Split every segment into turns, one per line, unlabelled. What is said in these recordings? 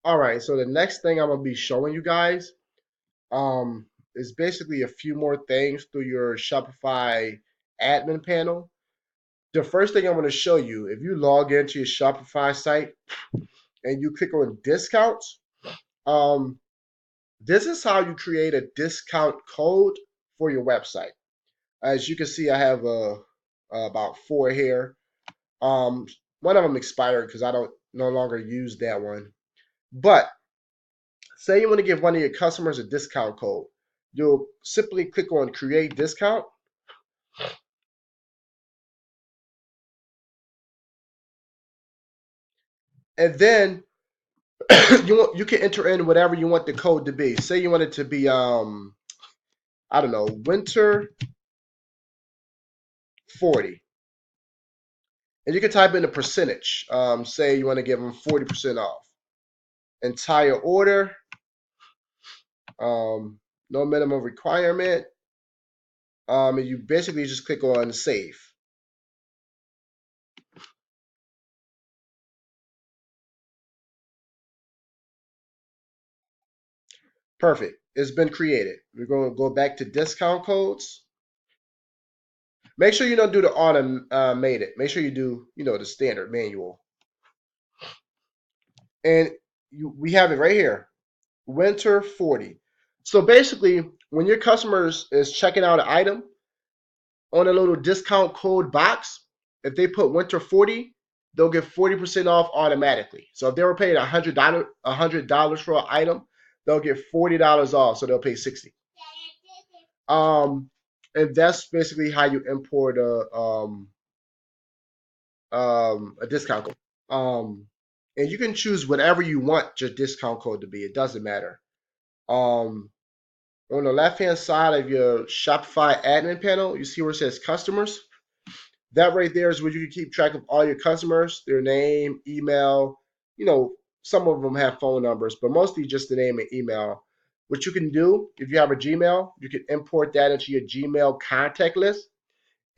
All right, so the next thing I'm gonna be showing you guys is basically a few more things through your Shopify admin panel. The first thing I'm gonna show you, if you log into your Shopify site and you click on discounts, um, this is how you create a discount code for your website. As you can see, I have about four here. One of them expired because I don't no longer use that one. But say you want to give one of your customers a discount code. You'll simply click on create discount. And then you can enter in whatever you want the code to be. Say you want it to be I don't know, winter 40. And you can type in a percentage. Say you want to give them 40% off. Entire order, no minimum requirement. And you basically just click on save. Perfect. It's been created. We're going to go back to discount codes. Make sure you don't do the automated. Make sure you do, the standard manual. And we have it right here. Winter 40. So basically, when your customers is checking out an item on a little discount code box, if they put winter 40, they'll get 40% off automatically. So if they were paying $100 for an item, they'll get $40 off. So they'll pay 60. And that's basically how you import a discount code. And you can choose whatever you want your discount code to be. It doesn't matter. Um, on the left hand side of your Shopify admin panel, you see where it says customers. That right there is where you can keep track of all your customers, their name, email. Some of them have phone numbers, but mostly just the name and email. What you can do, if you have a Gmail, you can import that into your Gmail contact list.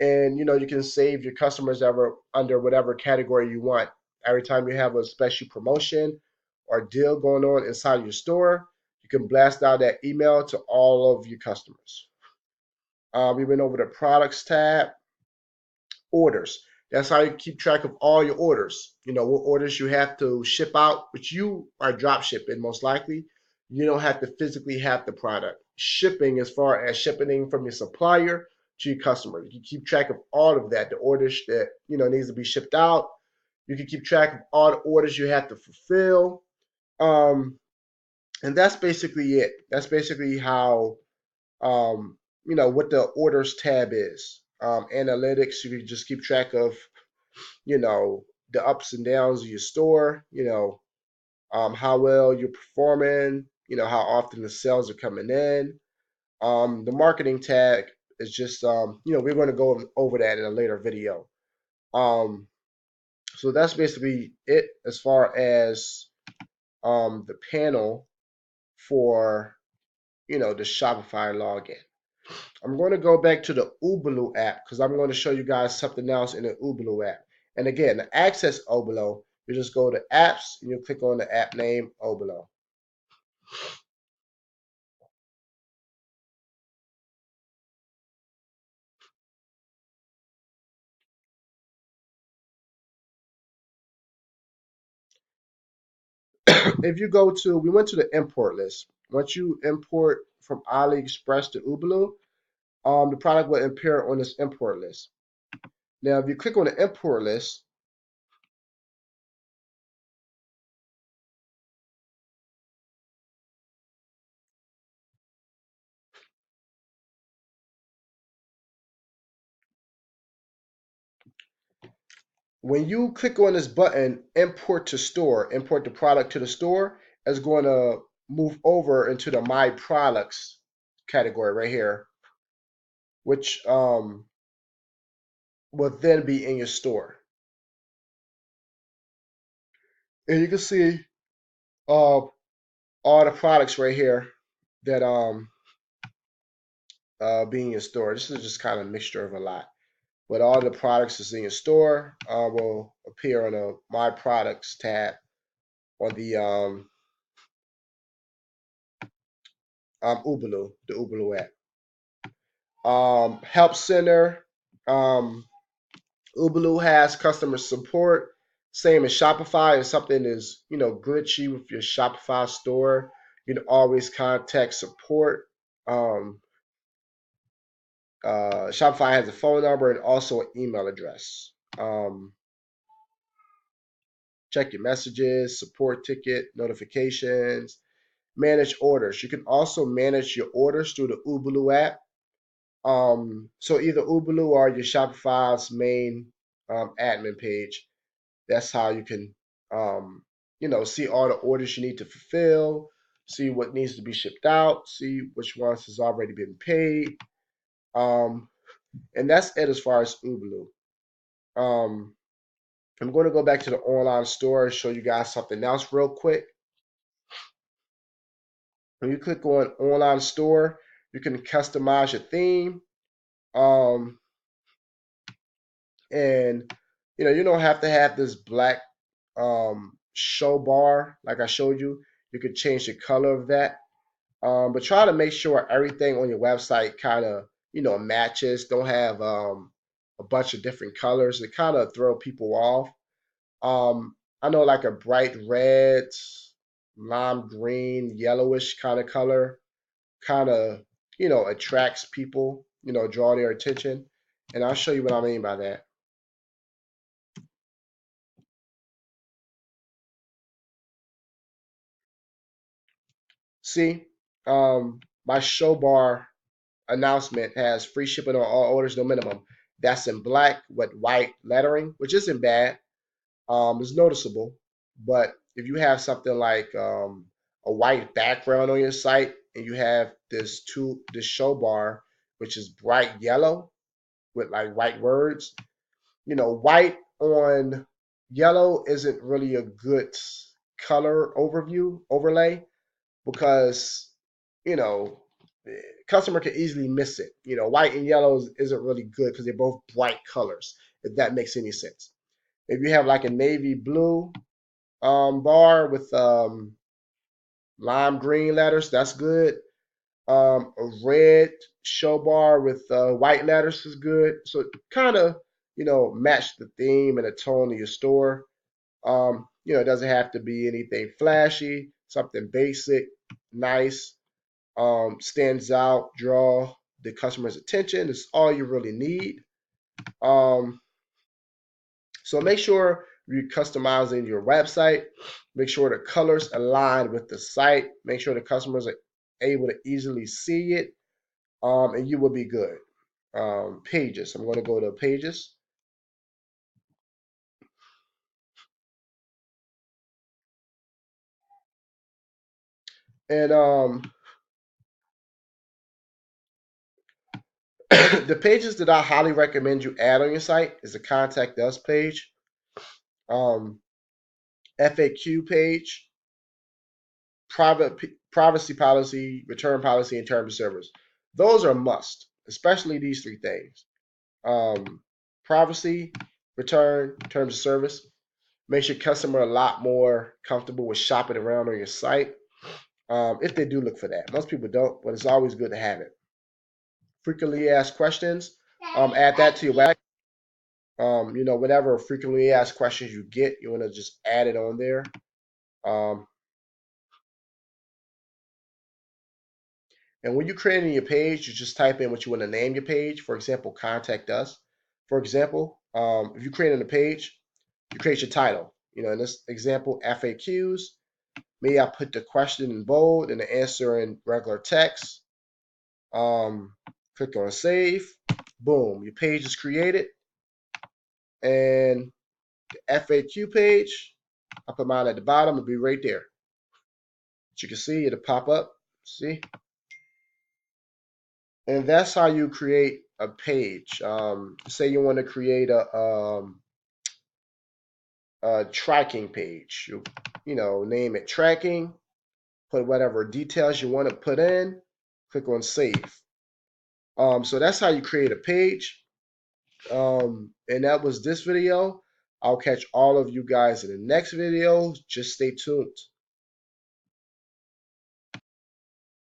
And you can save your customers ever under whatever category you want. Every time you have a special promotion or deal going on inside your store, you can blast out that email to all of your customers. We went over the products tab. Orders. That's how you keep track of all your orders. What orders you have to ship out, which you are drop shipping most likely. You don't have to physically have the product. Shipping, as far as shipping from your supplier to your customer, you can keep track of all of that. The orders that needs to be shipped out. You can keep track of all the orders you have to fulfill. And that's basically it. That's basically how what the orders tab is. Analytics, you can just keep track of, the ups and downs of your store, how well you're performing, how often the sales are coming in. The marketing tag is just, we're going to go over that in a later video. So that's basically it as far as the panel for, the Shopify login. I'm going to go back to the Uberlu app because I'm going to show you guys something else in the Uberlu app. And again, to access Oberlo, you just go to apps and you click on the app name Oberlo. If you go to, we went to the import list. Once you import from AliExpress to Uberlu, the product will appear on this import list. Now, if you click on the import list, when you click on this button, import to store, import the product to the store, it's going to move over into the My Products category right here, which will then be in your store. And you can see all the products right here that be in your store. This is just kind of a mixture of a lot. But all the products that's in your store will appear on the My Products tab on the the Uberloo app. Help Center. Uberloo has customer support. Same as Shopify. If something is glitchy with your Shopify store, you can always contact support. Um, Shopify has a phone number and also an email address. Check your messages, support ticket, notifications, manage orders. You can also manage your orders through the Uberloo app. So either Uberloo or your Shopify's main admin page. That's how you can, see all the orders you need to fulfill, see what needs to be shipped out, see which ones has already been paid. And that's it as far as Uberloo. Um, I'm going to go back to the online store and show you guys something else real quick. When you click on online store, you can customize your theme. Um, and you don't have to have this black show bar like I showed you. You could change the color of that. But try to make sure everything on your website kind of matches. Don't have a bunch of different colors. It kind of throw people off. I know like a bright red, lime green, yellowish kind of color kind of attracts people, draw their attention. And I'll show you what I mean by that. See, my show bar announcement has free shipping on all orders, no minimum. That's in black with white lettering, which isn't bad. It's noticeable. But if you have something like a white background on your site and you have this show bar, which is bright yellow with like white words, white on yellow isn't really a good color overlay because you know customer can easily miss it. White and yellow isn't really good because they're both bright colors. If that makes any sense. If you have like a navy blue bar with lime green letters, that's good. A red show bar with white letters is good. So kind of match the theme and the tone of your store. It doesn't have to be anything flashy, something basic, nice, stands out, draw the customer's attention. It's all you really need. Um, so make sure you're customizing your website. Make sure the colors align with the site. Make sure the customers are able to easily see it, and you will be good. Pages. I'm going to go to pages. And the pages that I highly recommend you add on your site is the contact us page, um, FAQ page, privacy policy, return policy, and terms of service. Those are must, especially these three things. Privacy, return, terms of service. Makes your customer a lot more comfortable with shopping around on your site. If they do look for that. Most people don't, but it's always good to have it. Frequently asked questions. Add that to your website. Whatever frequently asked questions you get, you want to just add it on there. Um, and when you're creating your page, you just type in what you want to name your page. For example, contact us. For example, if you're creating a page, you create your title. In this example, FAQs. Maybe I put the question in bold and the answer in regular text. Click on save. Boom, your page is created. And the FAQ page, I put mine at the bottom, it'll be right there. As you can see, it'll pop up. See? And that's how you create a page. Say you want to create a tracking page. Name it tracking. Put whatever details you want to put in. Click on save. So that's how you create a page. And that was this video. I'll catch all of you guys in the next video. Just stay tuned.